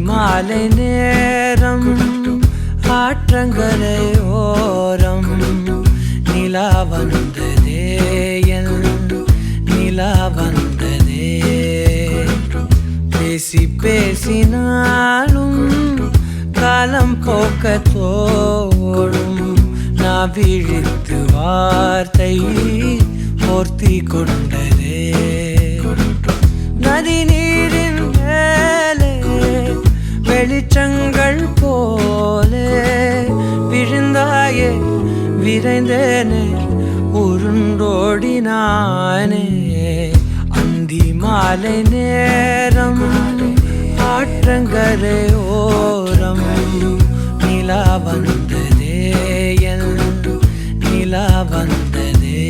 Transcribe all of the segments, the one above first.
மாலை நேரம் ஆற்றங்கரையோரம் நிலா வந்ததே என் நிலா வந்ததே பேசி பேசினாலும் காலம் போக்க தோடும் நான் விழித்து வார்த்தை போர்த்தி கொண்டதே நதி நீரின் மேலே வெளிச்சங்கள் போலே விழுந்தாயே விரைந்தேனே உருண்டோடினானே அந்தி மாலை நேரம் ஆற்றங்கரையோரம் நிலா வந்ததே என் நிலா வந்ததே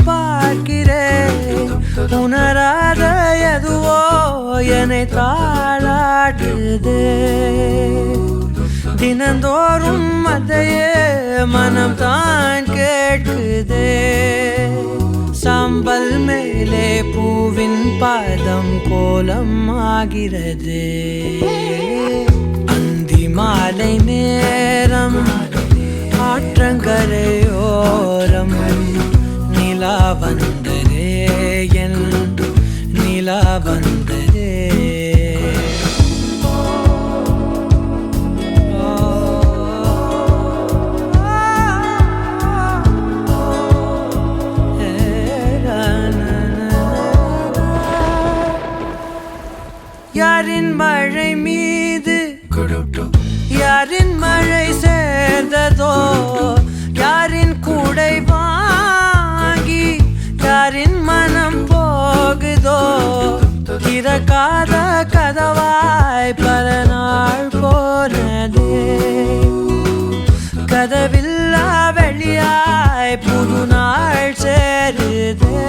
பார்க்கிறேன் உணராத எதுவோ என்னை தாளாட்டுதே தினந்தோறும் அதையே மனம் தான் கேட்குதே சாம்பல் மேலே பூவின் பாதம் கோலம் ஆகிறது அந்தி மாலை நேரம் ஆற்றங்கரையோரம் நிலா வந்ததே என் நிலா வந்ததே யாரின் மழை மீது யாரின் மழை சேர்ந்ததோ யாரின் கூடை வாங்கி யாரின் மனம் போகுதோ திறக்காத கதவாய் பல நாள் போனதே கதவில்லா வெளியாய் புது நாள் சேருதே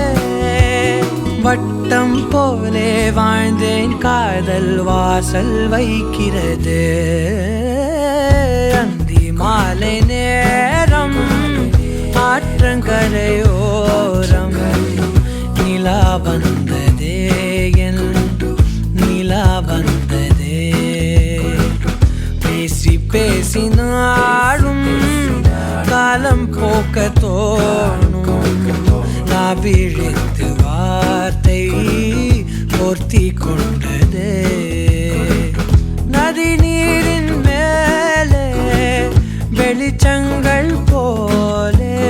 வட்டம் போலே வாழ்ந்தேன் காதல் வாசல் வைக்கிறது அந்தி மாலை நேரம் ஆற்றங்கரையோரம் நிலா வந்ததே என் நிலா வந்ததே பேசி பேசினாலும் காலம் போக்க தோணும் நான் விழித்து வார்த்தை போர்த்தி கொண்டதே நதி நீரின் மேலே வெளிச்சங்கள் போலே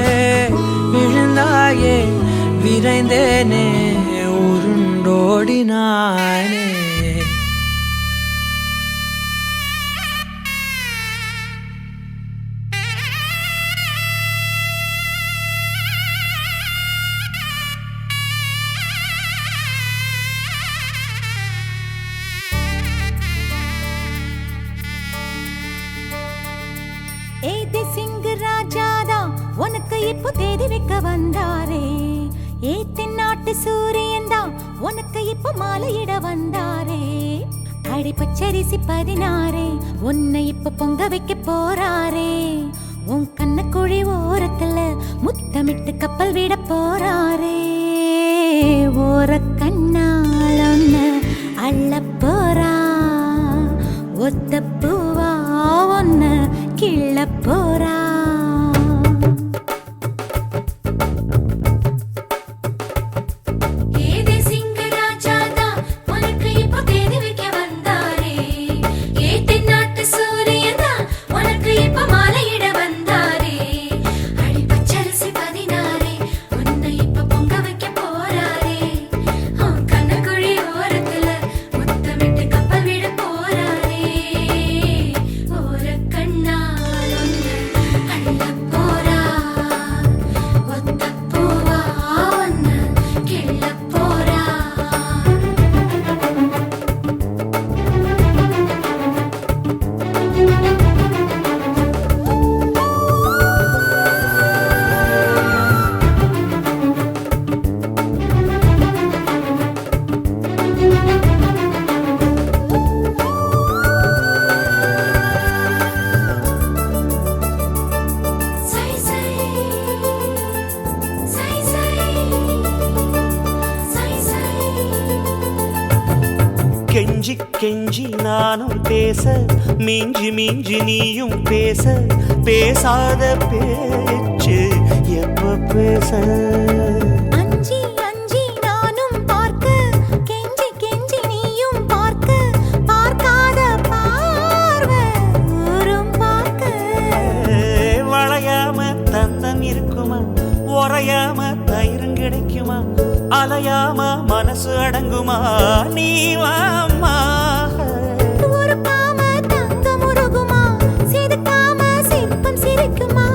விழுந்தாயே விரைந்தேனே உருண்டோடினானே உனக்கு இப்போ தேதி வைக்க வந்தாரே ஏ தென்னாட்டு சூரியன் தான் உனக்கு இப்போ மாலையிட வந்தாரே அடி பச்சரிசி 16 உன்னை இப்போ பொங்க வைக்க போறாரே உன் கண்ண குழி ஓரத்துல முத்தமிட்டு கப்பல் விட போறாரே ஓர கண்ணால் ஒன்னு அள்ள போறா ஒத்த பூவா ஒன்னு கிள்ள போறா கெஞ்சி கெஞ்சி நானும் பேச மிஞ்சி மிஞ்சி நீயும் பேச பேசாத பேச்சு எப்ப பேச அஞ்சி அஞ்சி நானும் பார்க்க கெஞ்சி கெஞ்சி நீயும் பார்க்க பார்க்காத பார்வை ஊரும் பார்க்க வளையாம தந்தம் இருக்குமா உறையாம தயிரும் கிடைக்குமா அலையாம மனசு அடங்குமா நீ வாமா ஒரு காம தங்கம் உருகுமா சிரிக்காம சிற்பம் சிரிக்குமா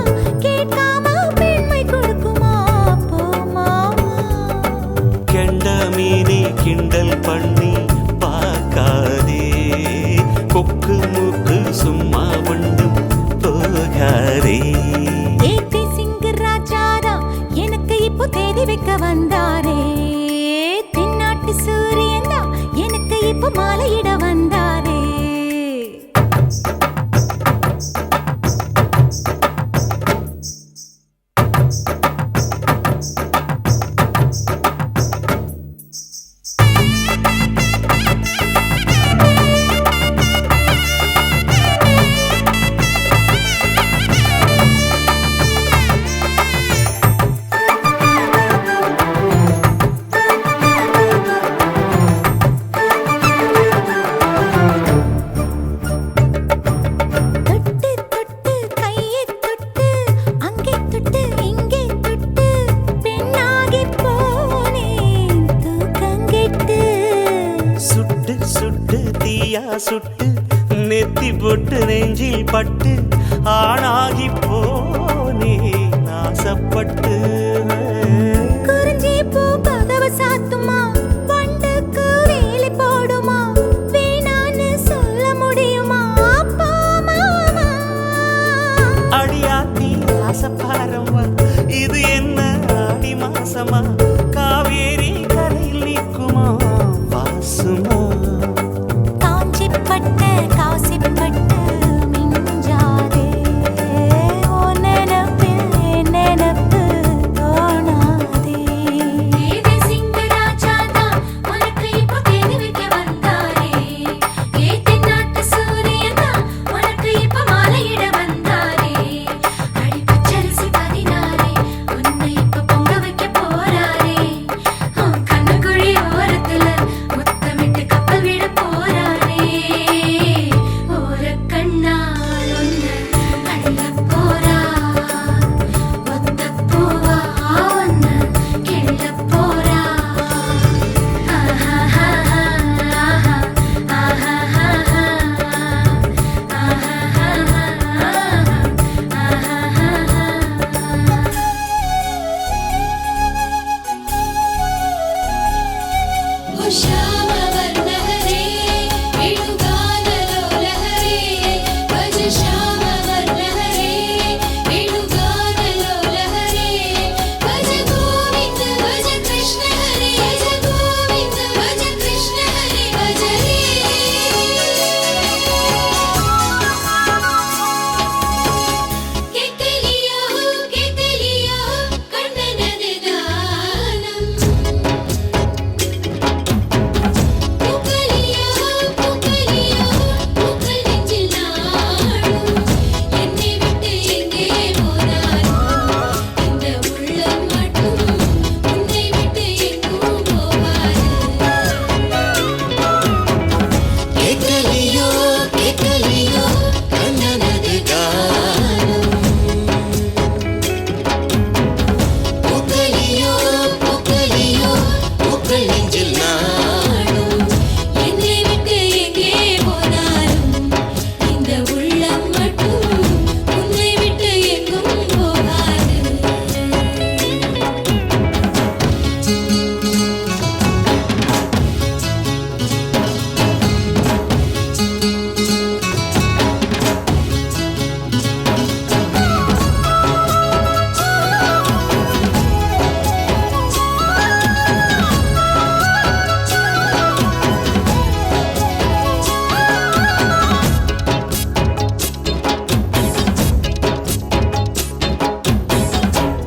கேட்காம பெண்மை கொடுக்குமா போமா கெண்ட மீனி கிண்டல் பண்ணி பார்க்காதே கொக்கு மூக்கு சும்மா ஒன்றும் போகாதே ஏத்தி சிங்க ராஜாரா எனக்கு இப்போ தேதி வைக்க வந்தாரே தென்னாட்டு சூரியன் தான் எனக்கு இப்போ மாலையிட வந்தாரே சுட்டு நெத்தி போட்டு நெஞ்சில் பட்டு ஆணாகி போனே நாசப்பட்டு குறிஞ்சி பூ கதவு சாத்துமா வண்டுக்கு வேலி போடுமா வேணான்னு சொல்ல முடியுமா அப்பா மாமா அடியாத்தி ஆசப்பாரம்மா இது என்ன ஆடி மாசமா காவேரி கரையில் நிற்குமா வாசுமா காஞ்சிப்பட்டு காசிப்பட்டு மிஞ்சாதே ஓ நினப்பில் நினப்பு தோணாதே ஏதே சிங்கராஜாதா உனக்கு இப்போ தேடி வைக்க வந்தாரே ஏ தென்னாட்டு சூரியனா உனக்கு இப்போ மாலையிட வந்தாரே அடி பச்சரிசி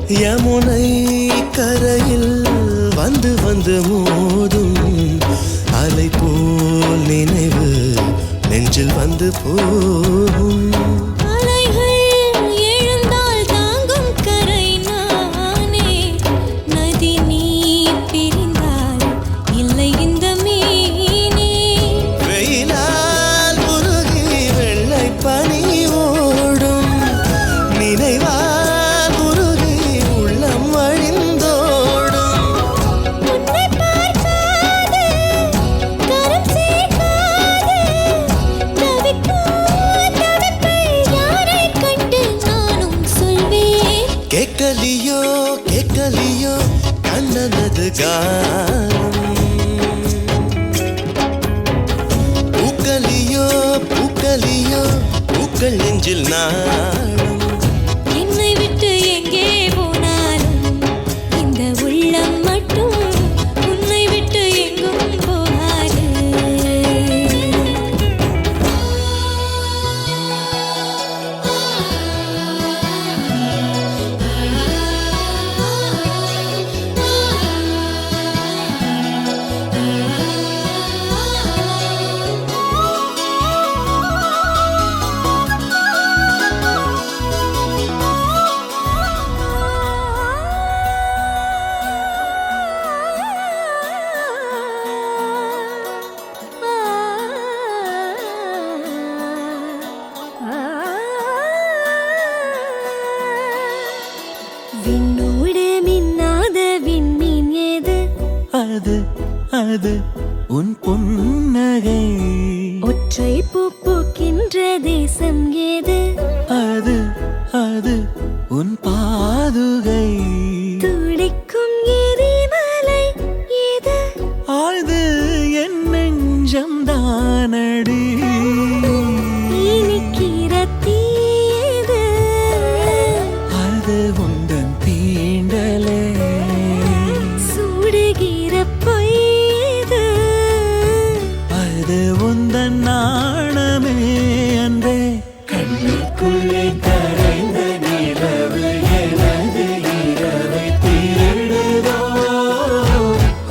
யமுனை கரையில் வந்து வந்து மோதும் அலை போல் நினைவு நெஞ்சில் வந்து போகும். அலைகள் எழுந்தால் தாங்கும் கரை நானே, நதி நீர் பிரிந்தால் இல்லை இந்த மீனே. வெயிலால் உருகி வெள்ளை பனி ஓடும், நினைவால் உருகி உள்ளம் வழிந்தோடும். உன்னை பார்க்காது கரம் சேர்க்காது, தவிக்கும் தவிப்பை யாரைக் கண்டு நானும் சொல்வேன். கேட்கலியோ கேட்கலியோ கண்ணனது கானம், பூக்கலியோ பூக்கலியோ பூக்கள் நெஞ்சில் நாளும். என்னை விட்டு எங்கே போனாலும் இந்த உள்ளம் மட்டும் உன்னை விட்டு எங்கும் போகாது. விண்ணோடு மின்னாத விண்மீன் ஏது? அது அது உன் புன்னகை. ஒற்றை பூ பூக்கின்ற தேசம் ஏது? அது அது உன் பாதுகை. துடிக்கும் எரிமலை ஏது? ஆழ்து என் நெஞ்சம் தானடி. இனிக்கிற தீயது? அது உந்தன் தீண்டலே. சுடுகிற பொய்யது? அது உந்தன் நாணமே அன்பே. கண்ணுக்குள்ளே கரைந்த நிலவு எனது இரவை திருடுதோ,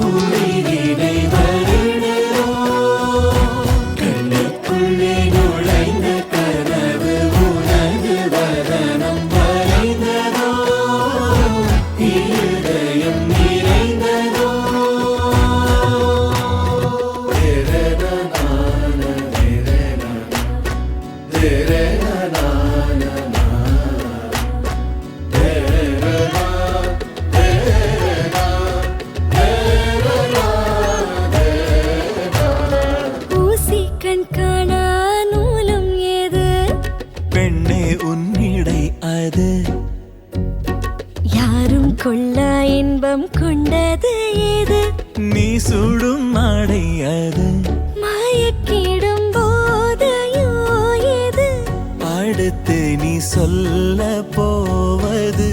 உயிரினை வருடுதோ. கண்ணுக்குள்ளே நுழைந்த கனவு உனது வதனம் வரைந்ததோ, இருதயம் நிறைந்ததோ. ஊசி கண் காணா நூலும் ஏது? பெண்ணே உன்னிடை அது. யாரும் கொள்ளா இன்பம் கொண்டது ஏது? நீ சுடும் ஆடை அது. மயக்கிடும் போதையோ ஏது? அடுத்து நீ சொல்ல போவது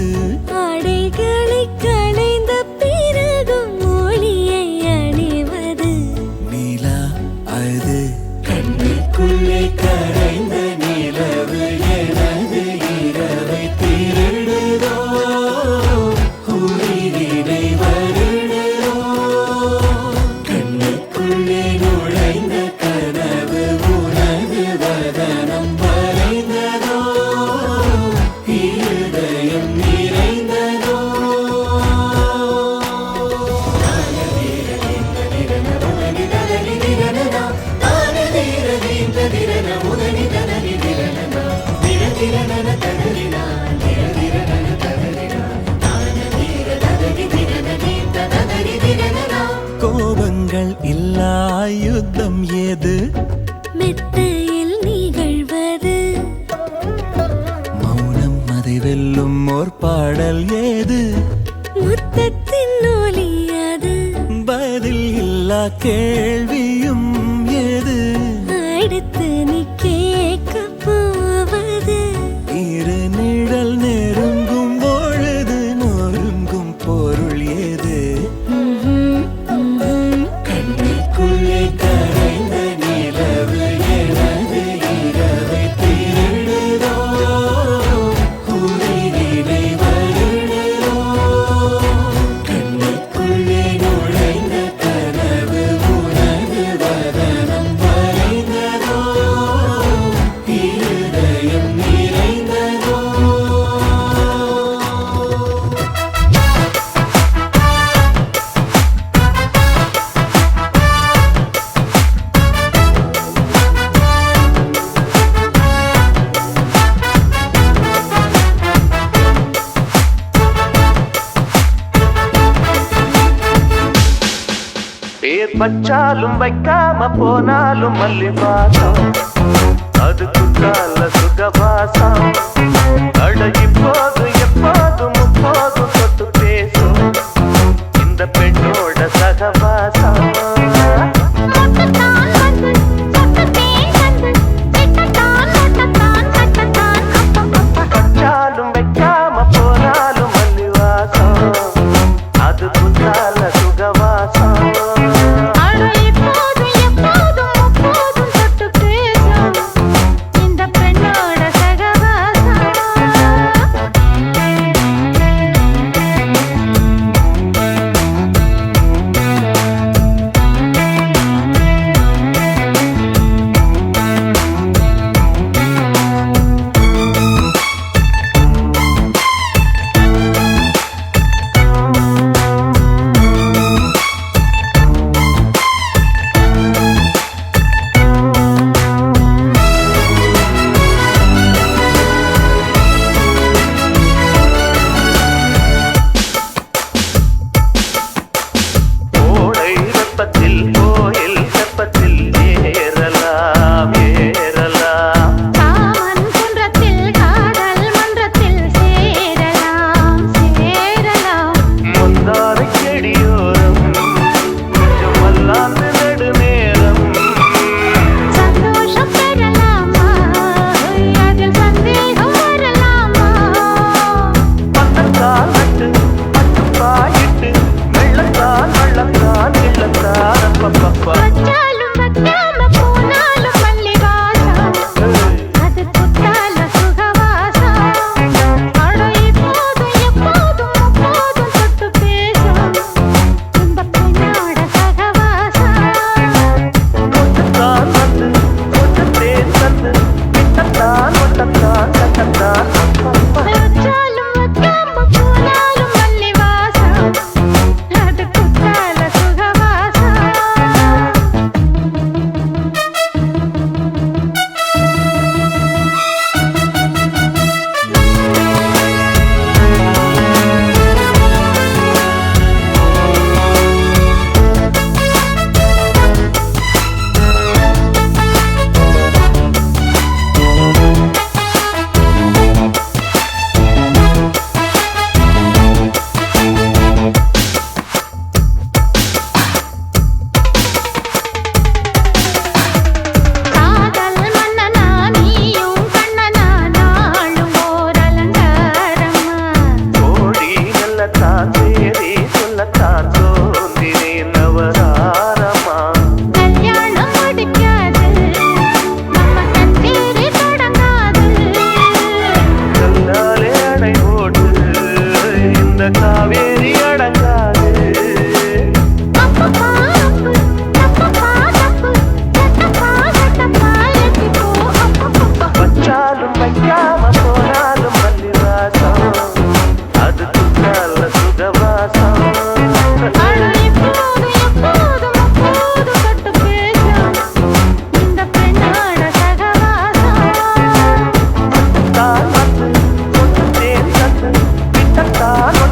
ஆடைகளை களைந்த பிறகும் ஒளியை அணிவது. நிலா அது. கண்ணுக்குள்ளே கரைந்த நிலவு எனது இரவை திருடுதோ, உயிரினை வருடுதோ. கண்ணுக்குள்ளே நுழைந்த கனவு உனது வதனம் வரைந்ததோ, இருதயம் நிறைந்ததோ. கோபங்கள் இல்லா யுத்தம் ஏது? மெத்தையில் நிகழ்வது. மௌனம் அதை வெல்லும் ஓர் பாடல் ஏது? முத்தத்தின் ஒலி அது. பதில் இல்லா கேள்வியும் ஏது? அடுத்து நீ கேட்கப் போவது. இரு நிழல் நெருங்கும் பொழுது நொறுங்கும் பொருள் ஏது? கண்ணுக்குள்ளே கரைந்த நிலவு எனது இரவை திருடுதோ, உயிரினை வருடுதோ. வச்சாலும் வைக்காம போனாலும் மல்லி வாசம் அது குத்தால சுகவாசம் அட இப்போது எப்போதும் முப்போதும் தொட்டு பேசும் இந்த பெண்ணோட சகவாசம் வச்சாலும் வைக்காம போனாலும் மல்லி வாசம் அது குத்தால சுகவாசம்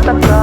ta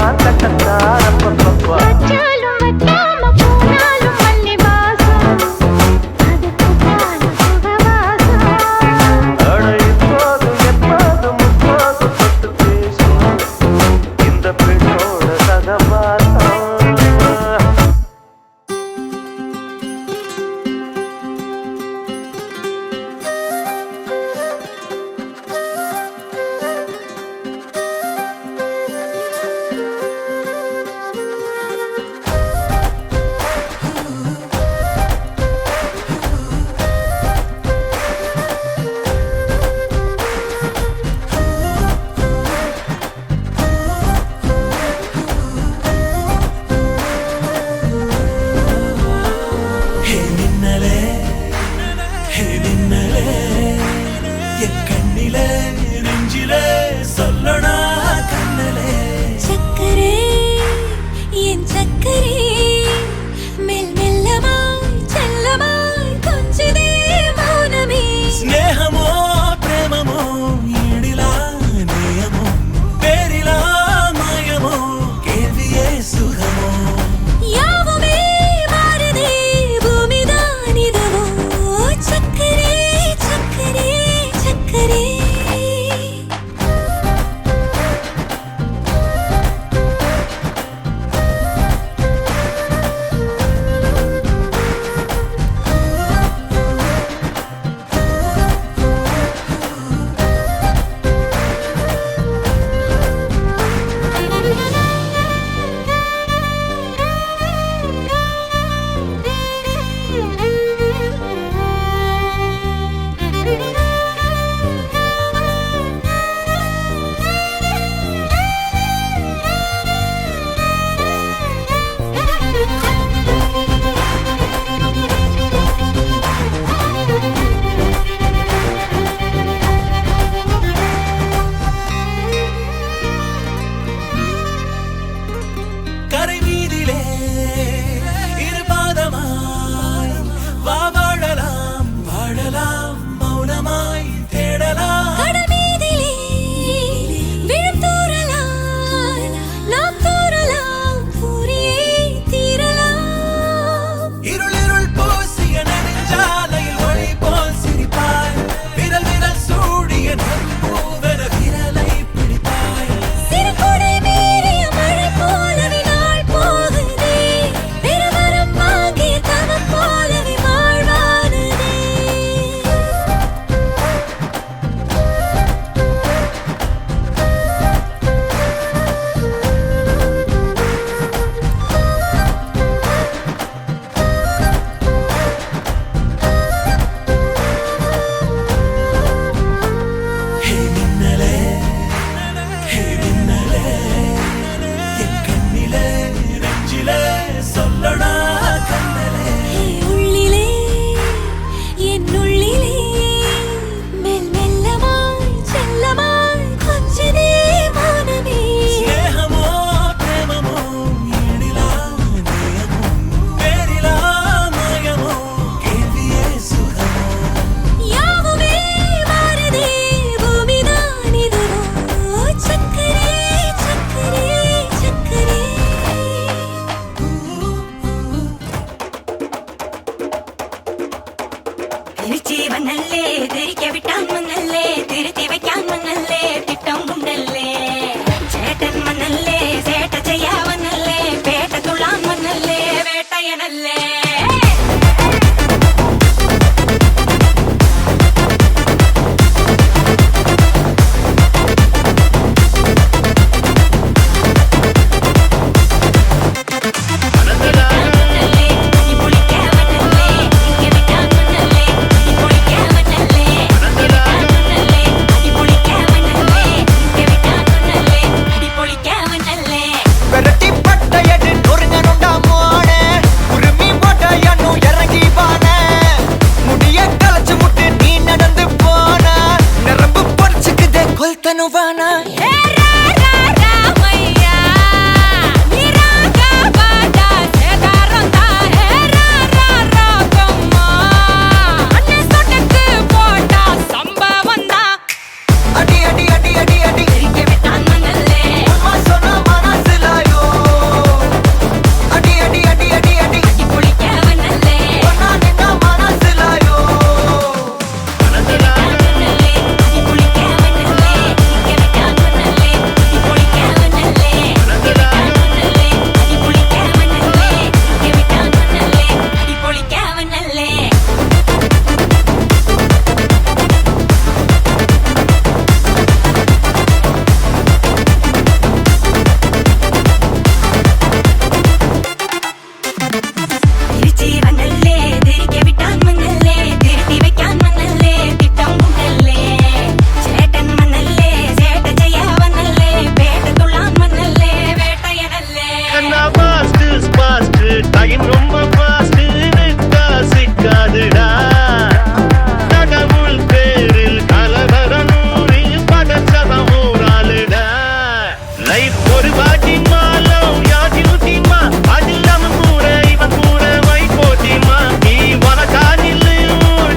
லைஃப் ஒரு வாட்டிமா லவ் யாதியுதிமா அதில்லாம கூட இவன் கூட வை போட்டிமா நீ வனக்கா நில்லு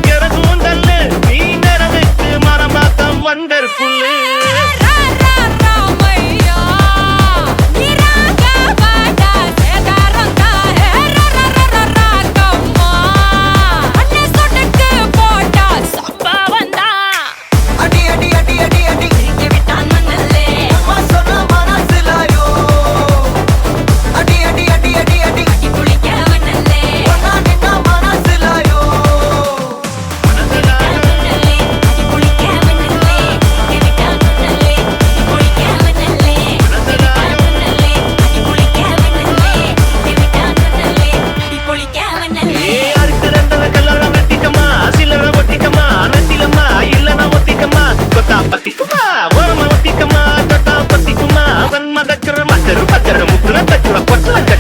ஜெரதும் தள்ளு நீ நிறவுக்கு மரமாத்தம் வண்டர்ஃபுல்லு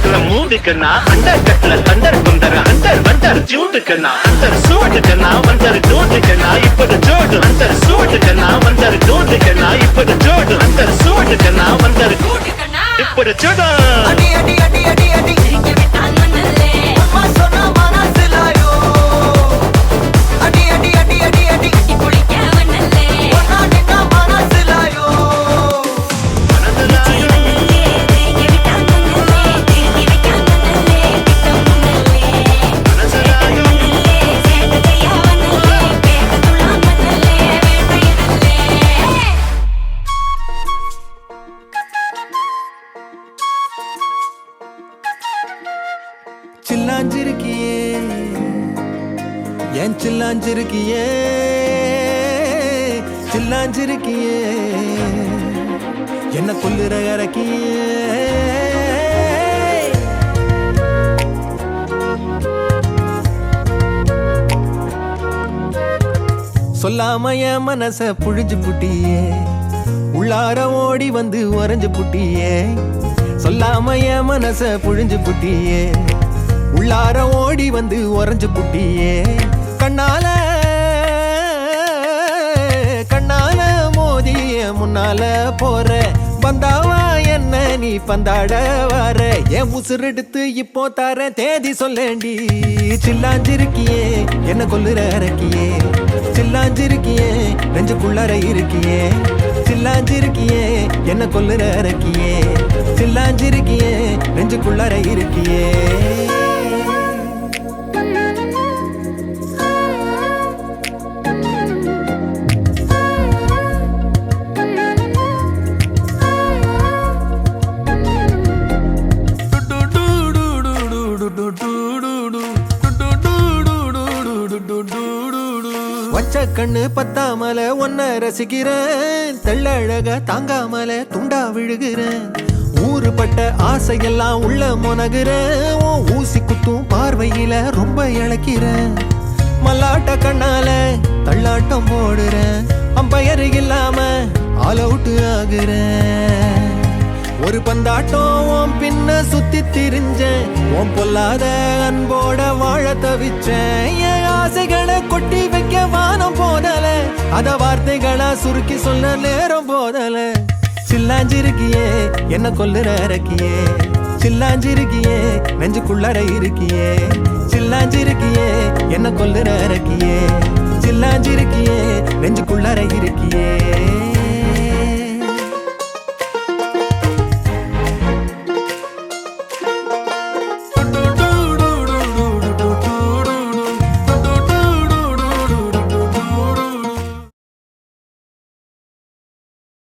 अंदर कटल अंदर कुंदर अंदर बंदर जूट करना अंदर सूट करना बंदर डोट करना इपड़ जोड़ अंदर सूट करना बंदर डोट करना इपड़ जोड़ अंदर सूट करना बंदर इपड़ जोड़ अडी अडी अडी अडी अडी के बिटान मनले अम्मा सोना माना सिलायो अडी अडी अडी अडी अडी की पुली क्या मनले वना निका माना सिलायो சில்லாஞ்சிருக்கியே ஏன் சில்லாஞ்சிருக்கியே சில்லாஞ்சிருக்கியே என்ன கொல்லுற இறக்கியே சொல்லாம என் மனச புழிஞ்சு புட்டியே உள்ளார ஓடி வந்து உறைஞ்சு புட்டியே சொல்லாம என் மனச புழிஞ்சு புட்டியே உள்ளார ஓடி வந்து உறைஞ்சு புட்டியே கண்ணால கண்ணால மோதிய முன்னால போற வந்தாவா என்ன நீ பந்தாட வர என் உசுரெடுத்து இப்போ தர தேதி சொல்லேண்டி சில்லாஞ்சிருக்கியே என்ன கொல்லுற இறக்கியே சில்லாஞ்சிருக்கியே நெஞ்சுக்குள்ளற இருக்கியே சில்லாஞ்சிருக்கியே என்ன கொல்லுற இறக்கியே சில்லாஞ்சிருக்கியே நெஞ்சுக்குள்ளற இருக்கியே வச்ச கண்ணு பத்தாமல ஒன்ன ரசிக்கிறேன் தெள்ளழக தாங்காமல துண்டா விழுகிறேன் ஊறுபட்ட ஆசையெல்லாம் உள்ள முனகுறேன் ஊசி குத்தும் பார்வையில ரொம்ப இழக்கிறேன் மல்லாட்ட கண்ணால தள்ளாட்டம் போடுறேன் அம்பயரு இல்லாம ஆல் அவுட் ஆகுறேன் ஒரு பந்தாட்டம் பின்ன சுத்தி திரிஞ்சேன் உன் பொல்லாத அன்போட வாழ தவிச்சேன் என் ஆசைகளை கொட்டி வைக்க வானம் போதல அத வார்த்தைகளா சுருக்கி சொல்ல நேரம் போதல சில்லாஞ்சிருக்கியே என்ன கொல்லுற இறக்கியே சில்லாஞ்சிருக்கியே நெஞ்சுக்குள்ளற இருக்கியே சில்லாஞ்சிருக்கியே என்ன கொல்லுற இறக்கியே சில்லாஞ்சிருக்கியே நெஞ்சுக்குள்ளற இருக்கியே